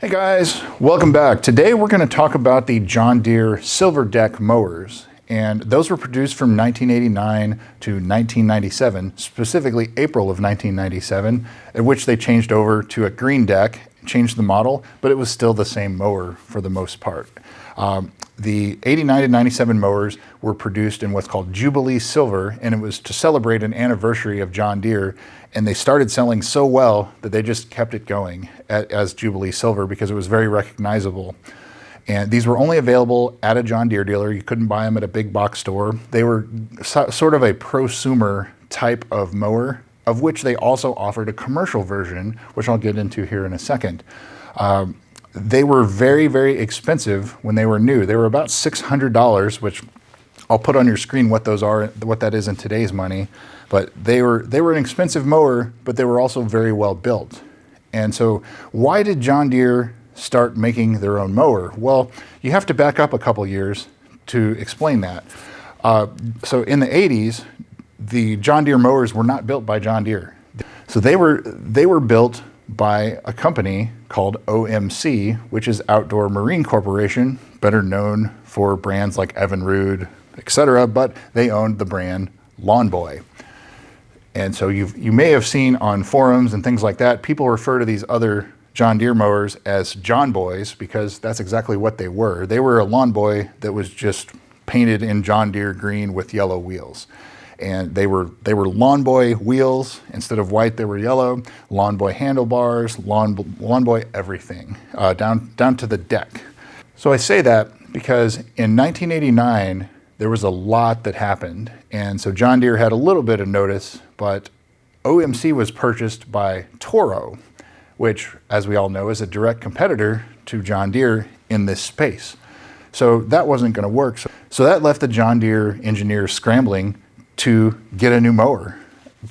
Hey guys, welcome back. Today we're going to talk about the John Deere Silver Deck Mowers. And those were produced from 1989 to 1997, specifically April of 1997, at which they changed over to a green deck, changed the model, but it was still the same mower for the most part. The 89 to 97 mowers were produced in what's called Jubilee Silver, and it was to celebrate an anniversary of John Deere. And they started selling so well that they just kept it going as Jubilee Silver because it was very recognizable. And these were only available at a John Deere dealer. You couldn't buy them at a big box store. They were sort of a prosumer type of mower, of which they also offered a commercial version, which I'll get into here in a second. They were very, very expensive when they were new. They were about $600, which I'll put on your screen what those are, what that is in today's money. But they were an expensive mower, but they were also very well built. And so why did John Deere start making their own mower? Well, you have to back up a couple years to explain that. So in the 80s, the John Deere mowers were not built by John Deere. So they were built by a company called OMC, which is Outdoor Marine Corporation, better known for brands like Evinrude, etc., but they owned the brand Lawn Boy. And so you may have seen on forums and things like that, people refer to these other John Deere mowers as John Boys because that's exactly what they were. They were a lawn boy that was just painted in John Deere green with yellow wheels. And they were Lawn Boy wheels. Instead of white, they were yellow. Lawn Boy handlebars, Lawn Boy everything, down to the deck. So I say that because in 1989, there was a lot that happened. And so John Deere had a little bit of notice, but OMC was purchased by Toro, which, as we all know, is a direct competitor to John Deere in this space. So that wasn't going to work. So that left the John Deere engineers scrambling to get a new mower,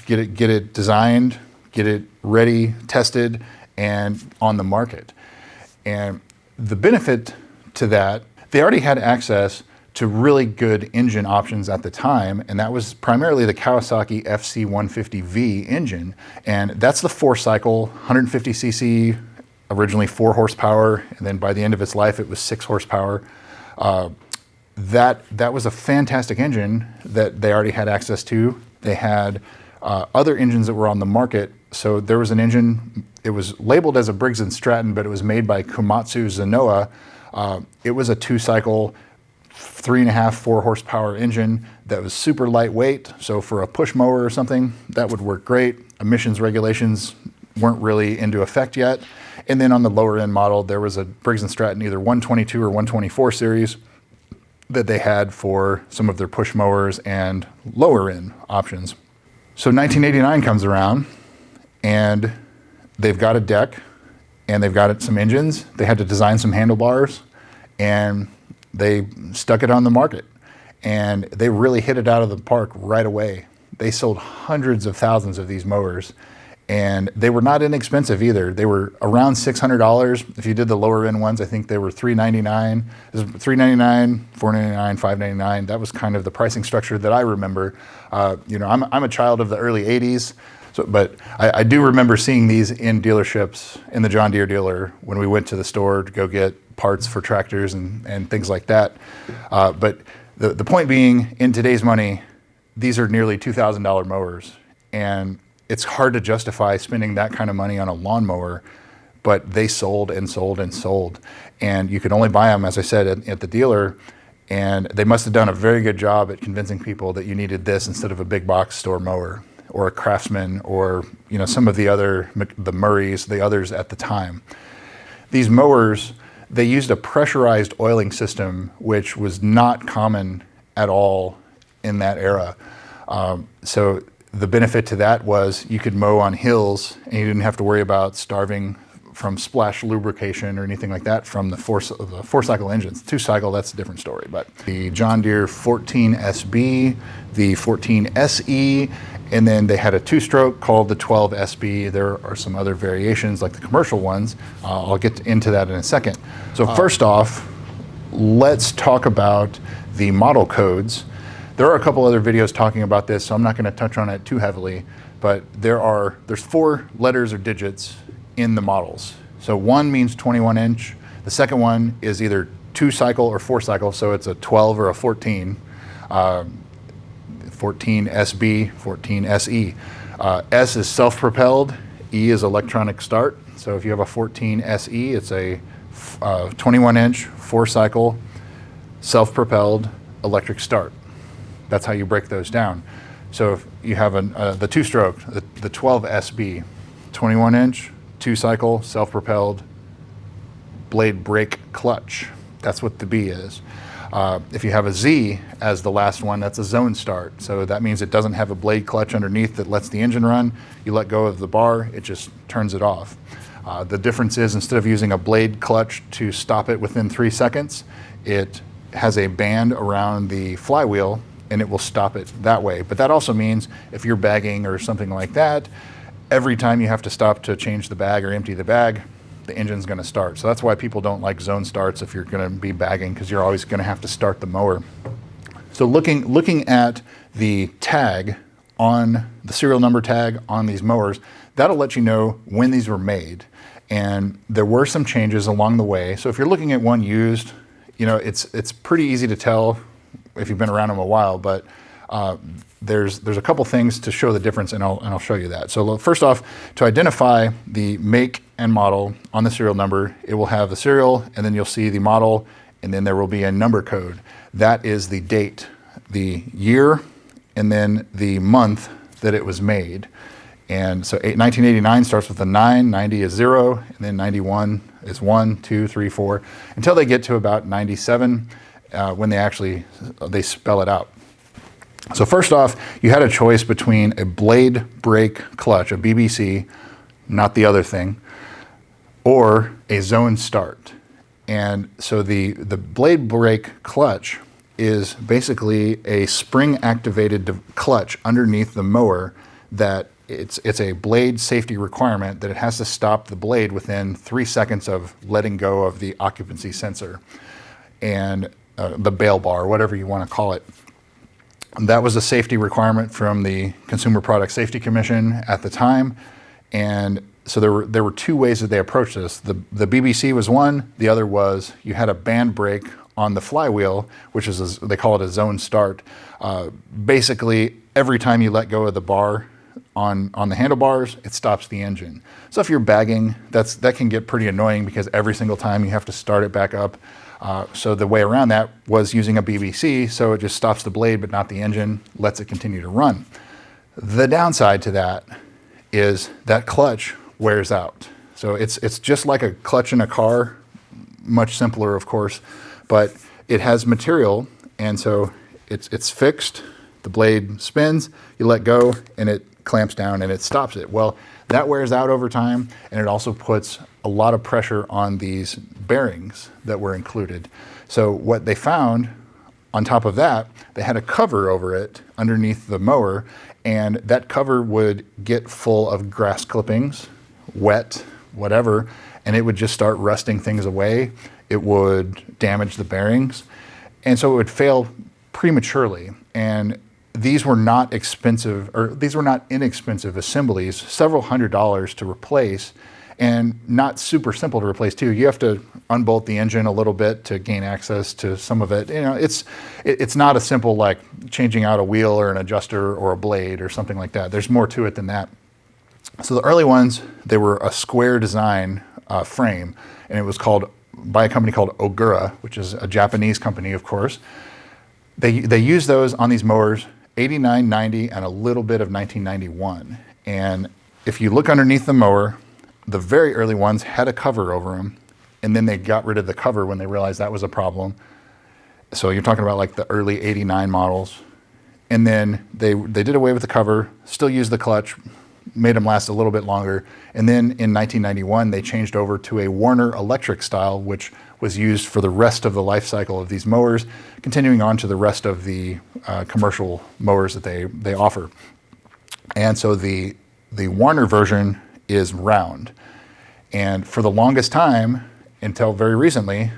get it designed, get it ready, tested, and on the market. And the benefit to that, they already had access to really good engine options at the time, and that was primarily the Kawasaki FC150V engine, and that's the 4-cycle, 150cc, originally 4 horsepower, and then by the end of its life it was 6 horsepower. That was a fantastic engine that they already had access to. They had other engines that were on the market. So there was an engine, it was labeled as a Briggs & Stratton, but it was made by Komatsu Zenoa. It was a 2-cycle, 3.5, 4 horsepower engine that was super lightweight. So for a push mower or something, that would work great. Emissions regulations weren't really into effect yet. And then on the lower end model, there was a Briggs & Stratton, either 122 or 124 series that they had for some of their push mowers and lower end options. So 1989 comes around and they've got a deck and they've got some engines. They had to design some handlebars and they stuck it on the market and they really hit it out of the park right away. They sold hundreds of thousands of these mowers and they were not inexpensive either. They were around $600. If you did the lower end ones, I think they were $399, $399, $499, $599. That was kind of the pricing structure that I remember. I'm a child of the early 80s, but I do remember seeing these in dealerships in the John Deere dealer when we went to the store to go get parts for tractors and things like that. But the point being, in today's money, these are nearly $2,000 mowers, and it's hard to justify spending that kind of money on a lawnmower, but they sold and sold and sold. And you could only buy them, as I said, at the dealer, and they must have done a very good job at convincing people that you needed this instead of a big box store mower or a Craftsman or some of the Murrays, the others at the time. These mowers, they used a pressurized oiling system, which was not common at all in that era. So the benefit to that was you could mow on hills and you didn't have to worry about starving from splash lubrication or anything like that from the 4-cycle engines. 2-cycle, that's a different story. But the John Deere 14SB, the 14SE, and then they had a 2-stroke called the 12SB. There are some other variations like the commercial ones. I'll get into that in a second. So first off, let's talk about the model codes. There are a couple other videos talking about this, so I'm not going to touch on it too heavily, but there's 4 letters or digits in the models. So 1 means 21 inch. The second one is either 2 cycle or 4 cycle, so it's a 12 or a 14. 14 SB, 14 SE. S is self-propelled, E is electronic start. So if you have a 14 SE, it's a 21 inch, 4 cycle, self-propelled electric start. That's how you break those down. So if you have the 2-stroke, the 12 SB, 21 inch, 2 cycle, self-propelled, blade brake clutch. That's what the B is. If you have a Z as the last one, that's a zone start. So that means it doesn't have a blade clutch underneath that lets the engine run. You let go of the bar, it just turns it off. The difference is, instead of using a blade clutch to stop it within 3 seconds, it has a band around the flywheel and it will stop it that way. But that also means if you're bagging or something like that, every time you have to stop to change the bag or empty the bag, the engine's going to start. So that's why people don't like zone starts if you're going to be bagging, because you're always going to have to start the mower. So looking at the tag on the serial number tag on these mowers, that'll let you know when these were made. And there were some changes along the way. So if you're looking at one used, you know, it's pretty easy to tell if you've been around them a while, but there's a couple things to show the difference, and I'll show you that. So first off, to identify the make and model on the serial number, it will have the serial, and then you'll see the model, and then there will be a number code. That is the date, the year, and then the month that it was made. And so 1989 starts with a 9, 90 is 0, and then 91 is 1, 2, 3, 4, until they get to about 97 when they spell it out. So first off, you had a choice between a blade brake clutch, a BBC, not the other thing, or a zone start. And so the blade brake clutch is basically a spring-activated clutch underneath the mower that it's a blade safety requirement that it has to stop the blade within 3 seconds of letting go of the occupancy sensor and the bail bar, whatever you want to call it. That was a safety requirement from the Consumer Product Safety Commission at the time. And so there were 2 ways that they approached this. The BBC was one. The other was you had a band brake on the flywheel, which is, they call it a zone start. Basically, every time you let go of the bar on the handlebars, it stops the engine. So if you're bagging, that can get pretty annoying, because every single time you have to start it back up. So the way around that was using a BBC, so it just stops the blade but not the engine, lets it continue to run. The downside to that is that clutch wears out. So it's just like a clutch in a car, much simpler of course, but it has material, and so it's fixed, the blade spins, you let go, and it clamps down and it stops it. Well, that wears out over time, and it also puts a lot of pressure on these bearings that were included. So what they found on top of that, they had a cover over it underneath the mower, and that cover would get full of grass clippings, wet, whatever, and it would just start rusting things away. It would damage the bearings, and so it would fail prematurely. And these were not expensive, or these were not inexpensive assemblies, several $100s to replace, and not super simple to replace too. You have to unbolt the engine a little bit to gain access to some of it. You know, it's not a simple like changing out a wheel or an adjuster or a blade or something like that. There's more to it than that. So the early ones, they were a square design frame, and it was called by a company called Ogura, which is a Japanese company, of course. They used those on these mowers, 89, 90, and a little bit of 1991. And if you look underneath the mower, the very early ones had a cover over them, and then they got rid of the cover when they realized that was a problem. So you're talking about like the early 89 models. And then they did away with the cover, still used the clutch, made them last a little bit longer. And then in 1991, they changed over to a Warner electric style, which was used for the rest of the life cycle of these mowers, continuing on to the rest of the commercial mowers that they offer. And so the Warner version is round. And for the longest time, until very recently,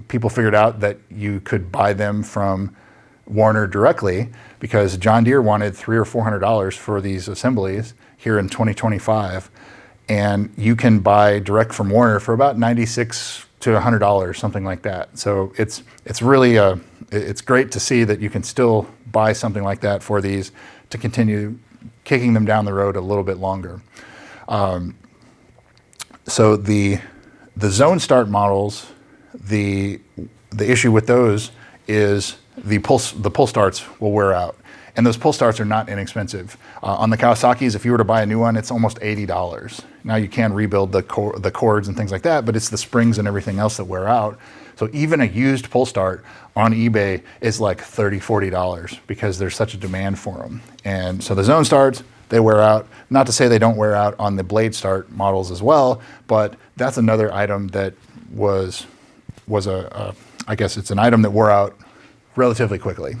people figured out that you could buy them from Warner directly, because John Deere wanted $300 or $400 for these assemblies here in 2025. and you can buy direct from Warner for about $96 to $100, something like that. So it's really it's great to see that you can still buy something like that for these to continue kicking them down the road a little bit longer. So the zone start models, the issue with those is the pull starts will wear out. And those pull starts are not inexpensive. On the Kawasaki's, if you were to buy a new one, it's almost $80. Now you can rebuild the cords and things like that, but it's the springs and everything else that wear out. So even a used pull start on eBay is like $30, $40 because there's such a demand for them. And so the zone starts, they wear out. Not to say they don't wear out on the blade start models as well, but that's another item that was I guess it's an item that wore out relatively quickly.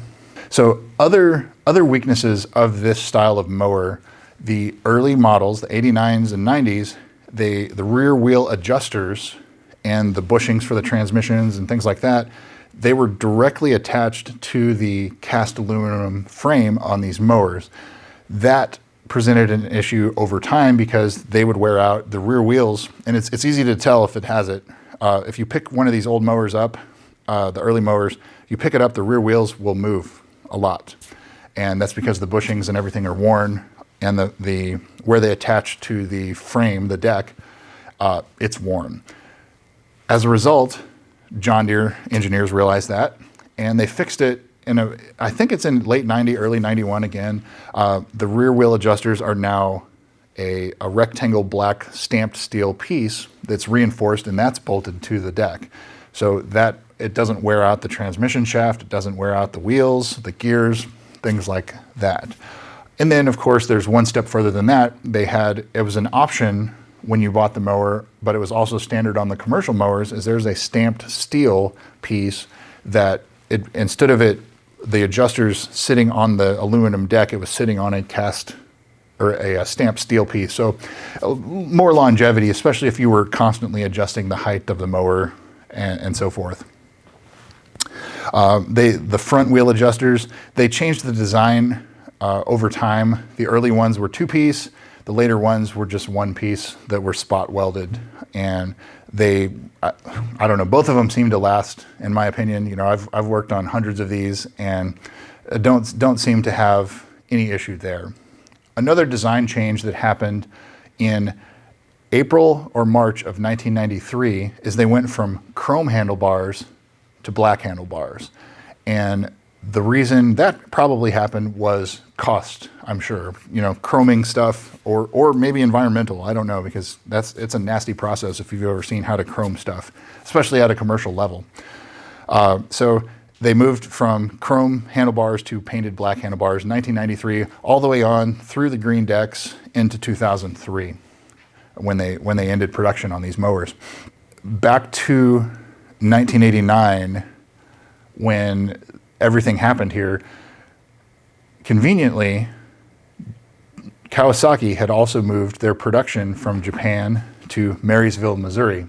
So other weaknesses of this style of mower, the early models, the 89s and 90s, the rear wheel adjusters and the bushings for the transmissions and things like that, they were directly attached to the cast aluminum frame on these mowers. That presented an issue over time because they would wear out the rear wheels, and it's easy to tell if it has it. If you pick one of these old mowers up, the early mowers, you pick it up, the rear wheels will move a lot, and that's because the bushings and everything are worn, and the where they attach to the frame, the deck, it's worn. As a result, John Deere engineers realized that, and they fixed it I think it's in late 90, early 91 again. The rear wheel adjusters are now a rectangle black stamped steel piece that's reinforced, and that's bolted to the deck. So that it doesn't wear out the transmission shaft, it doesn't wear out the wheels, the gears, things like that. And then of course there's one step further than that. It was an option when you bought the mower, but it was also standard on the commercial mowers, is there's a stamped steel piece that instead of the adjusters sitting on the aluminum deck, it was sitting on a cast or a stamped steel piece. So more longevity, especially if you were constantly adjusting the height of the mower and so forth. The front wheel adjusters, they changed the design over time. The early ones were two-piece. The later ones were just one piece that were spot welded. And I don't know, both of them seem to last, in my opinion. You know, I've worked on hundreds of these and don't seem to have any issue there. Another design change that happened in April or March of 1993 is they went from chrome handlebars to black handlebars. And the reason that probably happened was cost, I'm sure. You know, chroming stuff or maybe environmental, I don't know, because it's a nasty process if you've ever seen how to chrome stuff, especially at a commercial level. So they moved from chrome handlebars to painted black handlebars in 1993, all the way on through the green decks into 2003 when they ended production on these mowers. Back to 1989, when everything happened here, conveniently, Kawasaki had also moved their production from Japan to Marysville, Missouri,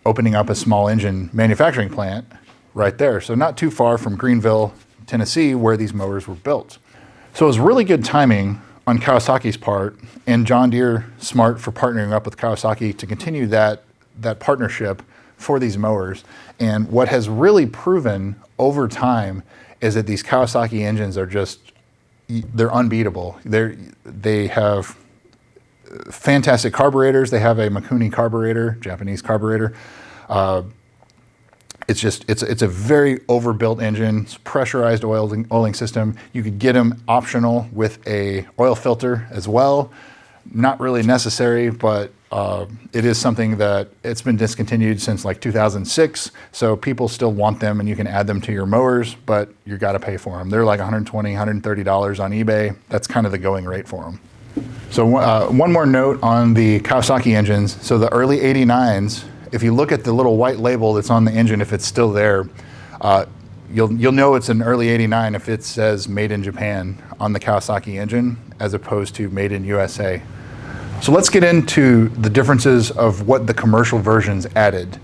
opening up a small engine manufacturing plant right there. So not too far from Greenville, Tennessee, where these mowers were built. So it was really good timing on Kawasaki's part, and John Deere smart for partnering up with Kawasaki to continue that partnership for these mowers. And what has really proven over time is that these Kawasaki engines are they're unbeatable. They have fantastic carburetors. They have a Mikuni carburetor, Japanese carburetor. It's a very overbuilt engine. It's a pressurized oiling system. You could get them optional with a oil filter as well. Not really necessary, but it is something that it's been discontinued since like 2006. So people still want them, and you can add them to your mowers, but you got to pay for them. They're like $120, $130 on eBay. That's kind of the going rate for them. So one more note on the Kawasaki engines. So the early 89s, if you look at the little white label that's on the engine, if it's still there, you'll know it's an early 89 if it says made in Japan on the Kawasaki engine as opposed to made in USA. So let's get into the differences of what the commercial versions added.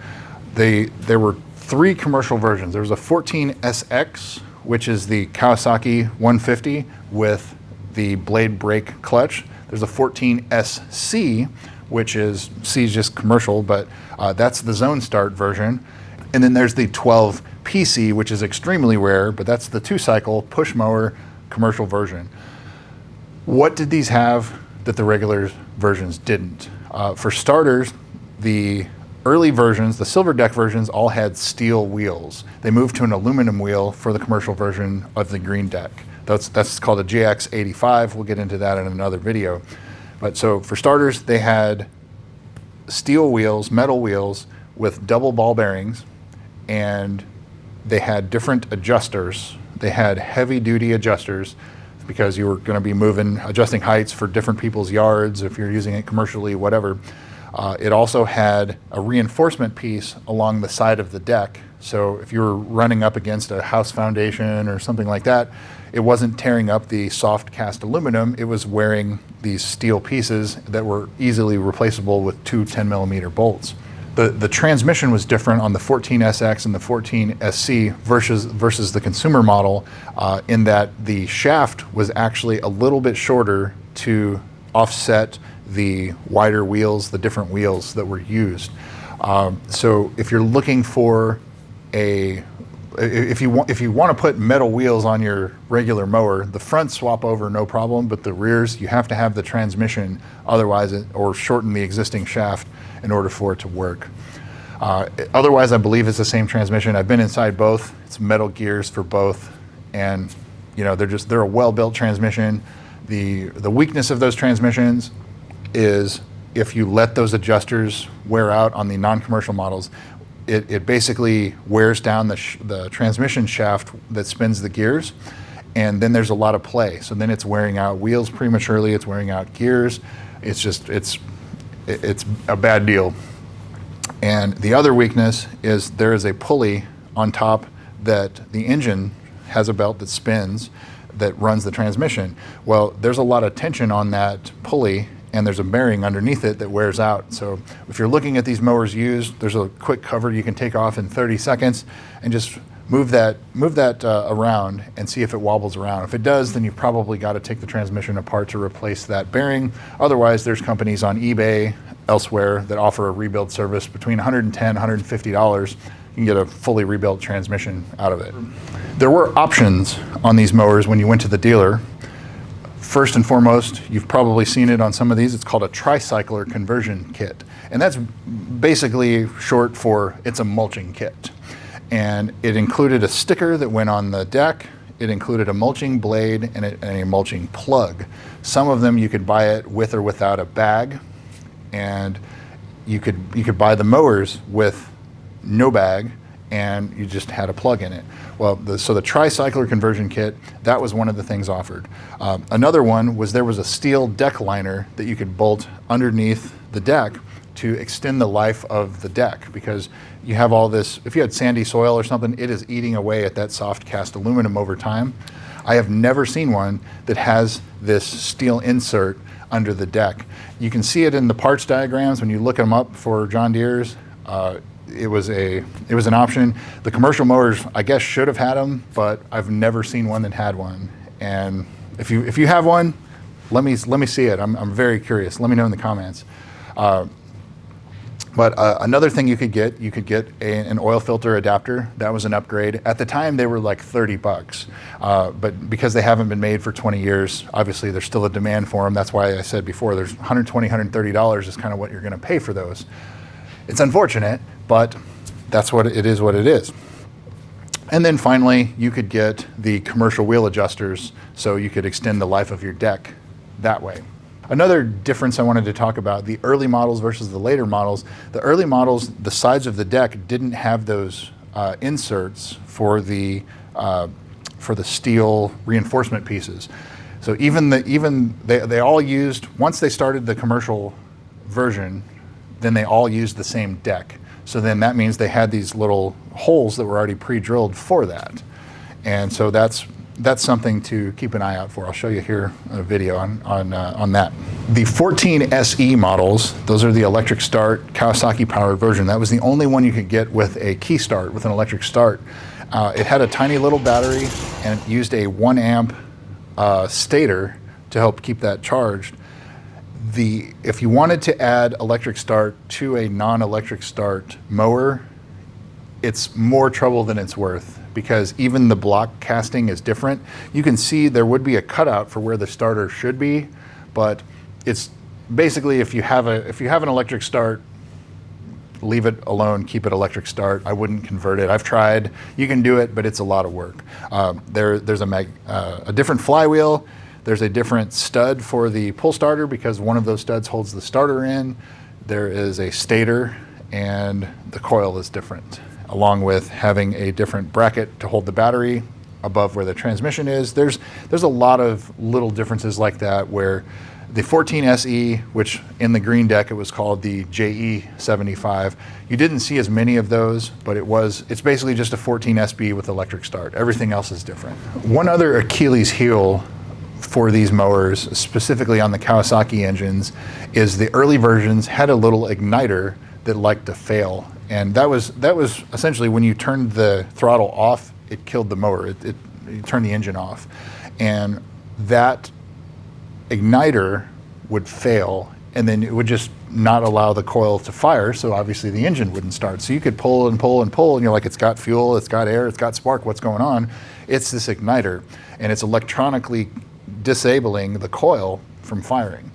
There were three commercial versions. There was a 14SX, which is the Kawasaki 150 with the blade brake clutch. There's a 14SC, which is, C is just commercial, but that's the zone start version. And then there's the 12PC, which is extremely rare, but that's the 2-cycle push mower commercial version. What did these have that the regular versions didn't? For starters, the early versions, the Silver Deck versions, all had steel wheels. They moved to an aluminum wheel for the commercial version of the green deck. That's called a GX85. We'll get into that in another video. But so for starters, they had steel wheels, metal wheels with double ball bearings, and they had different adjusters. They had heavy duty adjusters because you were going to be adjusting heights for different people's yards, if you're using it commercially, whatever. It also had a reinforcement piece along the side of the deck. So if you were running up against a house foundation or something like that, it wasn't tearing up the soft cast aluminum, it was wearing these steel pieces that were easily replaceable with two 10mm bolts. The transmission was different on the 14SX and the 14SC versus the consumer model in that the shaft was actually a little bit shorter to offset the wider wheels, the different wheels that were used. So if you're looking for if you want to put metal wheels on your regular mower, the front swap over no problem, but the rears you have to have the transmission, otherwise or shorten the existing shaft in order for it to work. Otherwise, I believe it's the same transmission. I've been inside both. It's metal gears for both, and they're a well-built transmission. The weakness of those transmissions is if you let those adjusters wear out on the non-commercial models, it basically wears down the transmission shaft that spins the gears, and then there's a lot of play. So then it's wearing out wheels prematurely, it's wearing out gears. It's a bad deal. And the other weakness is there is a pulley on top that the engine has a belt that spins that runs the transmission. Well, there's a lot of tension on that pulley, and there's a bearing underneath it that wears out. So if you're looking at these mowers used, there's a quick cover you can take off in 30 seconds and just move that around and see if it wobbles around. If it does, then you've probably got to take the transmission apart to replace that bearing. Otherwise, there's companies on eBay, elsewhere, that offer a rebuild service between $110, $150. You can get a fully rebuilt transmission out of it. There were options on these mowers when you went to the dealer. First and foremost, you've probably seen it on some of these, it's called a tricycler conversion kit. And that's basically short for it's a mulching kit. And it included a sticker that went on the deck, it included a mulching blade and a mulching plug. Some of them you could buy it with or without a bag, and you could buy the mowers with no bag, and you just had a plug in it. Well, so the tricycler conversion kit, that was one of the things offered. Another one was there was a steel deck liner that you could bolt underneath the deck to extend the life of the deck, because you have all this, if you had sandy soil or something, it is eating away at that soft cast aluminum over time. I have never seen one that has this steel insert under the deck. You can see it in the parts diagrams when you look them up for John Deere's. It was an option. The commercial mowers, I guess, should have had them, but I've never seen one that had one. And if you have one, let me see it. I'm very curious. Let me know in the comments. But another thing you could get an oil filter adapter. That was an upgrade. At the time, they were like $30. But because they haven't been made for 20 years, obviously there's still a demand for them. That's why I said before, there's $120, $130 is kind of what you're going to pay for those. It's unfortunate, but that's what it is. And then finally, you could get the commercial wheel adjusters, so you could extend the life of your deck that way. Another difference I wanted to talk about, the early models versus the later models. The early models, the sides of the deck didn't have those inserts for the steel reinforcement pieces. So they all used, once they started the commercial version, then they all used the same deck. So then that means they had these little holes that were already pre-drilled for that. And so that's something to keep an eye out for. I'll show you here a video on that. The 14 SE models, those are the electric start, Kawasaki powered version. That was the only one you could get with a key start, with an electric start. It had a tiny little battery and it used a 1 amp stator to help keep that charged. If you wanted to add electric start to a non-electric start mower, it's more trouble than it's worth, because even the block casting is different. You can see there would be a cutout for where the starter should be, but it's basically, if you have an electric start, leave it alone, keep it electric start. I wouldn't convert it. I've tried. You can do it, but it's a lot of work. There's a different flywheel. There's a different stud for the pull starter, because one of those studs holds the starter in. There is a stator, and the coil is different, along with having a different bracket to hold the battery above where the transmission is. There's a lot of little differences like that, where the 14 SE, which in the green deck it was called the JE75, you didn't see as many of those, but it's basically just a 14 SB with electric start. Everything else is different. One other Achilles heel for these mowers, specifically on the Kawasaki engines, is the early versions had a little igniter that liked to fail. And that was essentially when you turned the throttle off, it killed the mower. It turned the engine off. And that igniter would fail, and then it would just not allow the coil to fire, so obviously the engine wouldn't start. So you could pull and pull and pull, and you're like, it's got fuel, it's got air, it's got spark, what's going on? It's this igniter, and it's electronically disabling the coil from firing.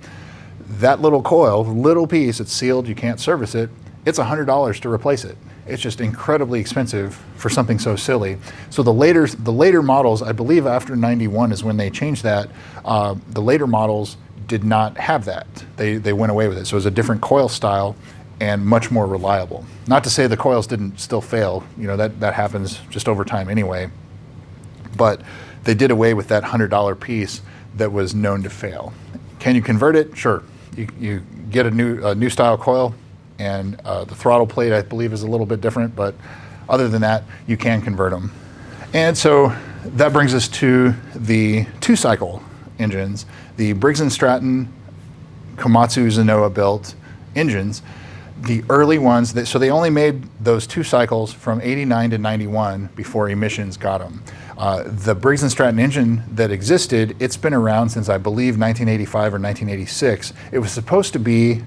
That little coil, little piece, it's sealed, you can't service it, it's $100 to replace it. It's just incredibly expensive for something so silly. So the later models, I believe after 91 is when they changed that, the later models did not have that. They went away with it. So it was a different coil style and much more reliable. Not to say the coils didn't still fail, that happens just over time anyway, but they did away with that $100 piece that was known to fail. Can you convert it? Sure. You get a new style coil, and the throttle plate, I believe, is a little bit different, but other than that, you can convert them. And so that brings us to the two-cycle engines, the Briggs & Stratton Komatsu Zenoa built engines. The early ones, so they only made those two cycles from 89 to 91 before emissions got them. The Briggs & Stratton engine that existed, it's been around since I believe 1985 or 1986. It was supposed to be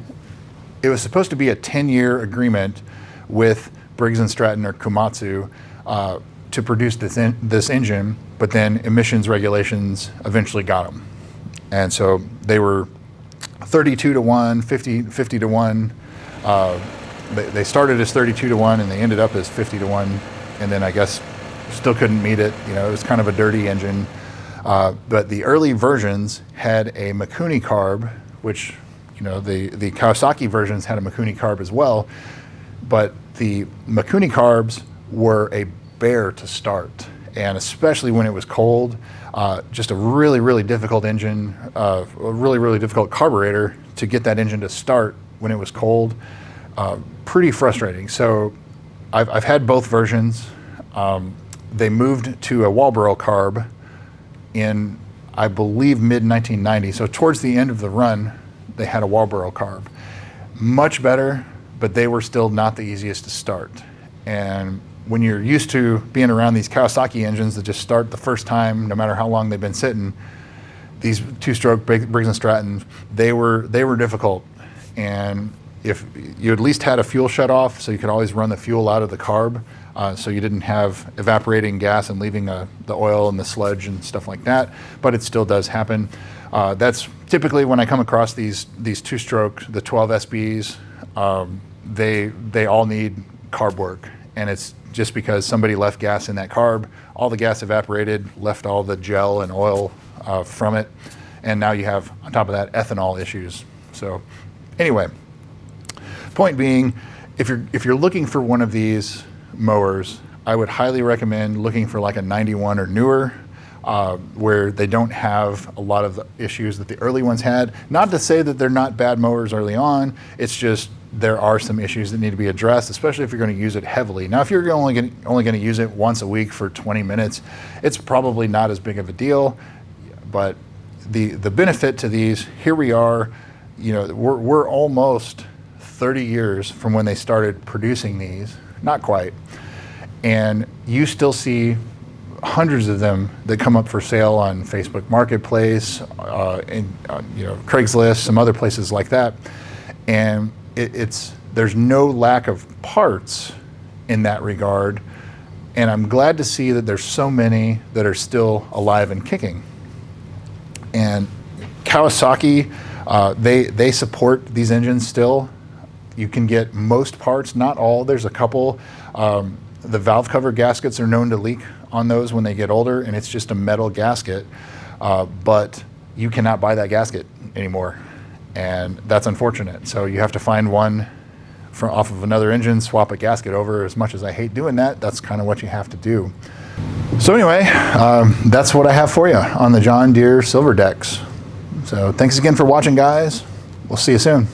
a 10-year agreement with Briggs & Stratton or Komatsu to produce this engine, but then emissions regulations eventually got them. And so they were 32 to 1, 50 to 1. They started as 32 to 1 and they ended up as 50 to 1, and then I guess still couldn't meet it. It was kind of a dirty engine. But the early versions had a Mikuni carb, which the Kawasaki versions had a Mikuni carb as well, but the Mikuni carbs were a bear to start, and especially when it was cold, just a really, really difficult engine, a really, really difficult carburetor to get that engine to start when it was cold. Pretty frustrating. So I've had both versions. They moved to a Walboro carb in, I believe, mid-1990, so towards the end of the run, they had a Walboro carb. Much better, but they were still not the easiest to start. And when you're used to being around these Kawasaki engines that just start the first time, no matter how long they've been sitting, these two-stroke Briggs & Stratton, they were difficult. And if you at least had a fuel shut-off, so you could always run the fuel out of the carb, so you didn't have evaporating gas and leaving the oil and the sludge and stuff like that, but it still does happen. That's typically when I come across these two-stroke, the 12 SBs, they all need carb work, and it's just because somebody left gas in that carb, all the gas evaporated, left all the gel and oil from it, and now you have, on top of that, ethanol issues. So anyway, point being, if you're looking for one of these mowers, I would highly recommend looking for like a 91 or newer, where they don't have a lot of the issues that the early ones had. Not to say that they're not bad mowers early on, it's just there are some issues that need to be addressed, especially if you're going to use it heavily. Now, if you're only going to use it once a week for 20 minutes, it's probably not as big of a deal. But the benefit to these, here we are, we're almost 30 years from when they started producing these, not quite, and you still see hundreds of them that come up for sale on Facebook Marketplace, Craigslist, some other places like that. And there's no lack of parts in that regard. And I'm glad to see that there's so many that are still alive and kicking. And Kawasaki, they support these engines still. You can get most parts, not all. There's a couple. The valve cover gaskets are known to leak on those when they get older, and it's just a metal gasket. But you cannot buy that gasket anymore, and that's unfortunate. So you have to find one off of another engine, swap a gasket over. As much as I hate doing that, that's kind of what you have to do. So anyway, that's what I have for you on the John Deere Silver Decks. So thanks again for watching, guys. We'll see you soon.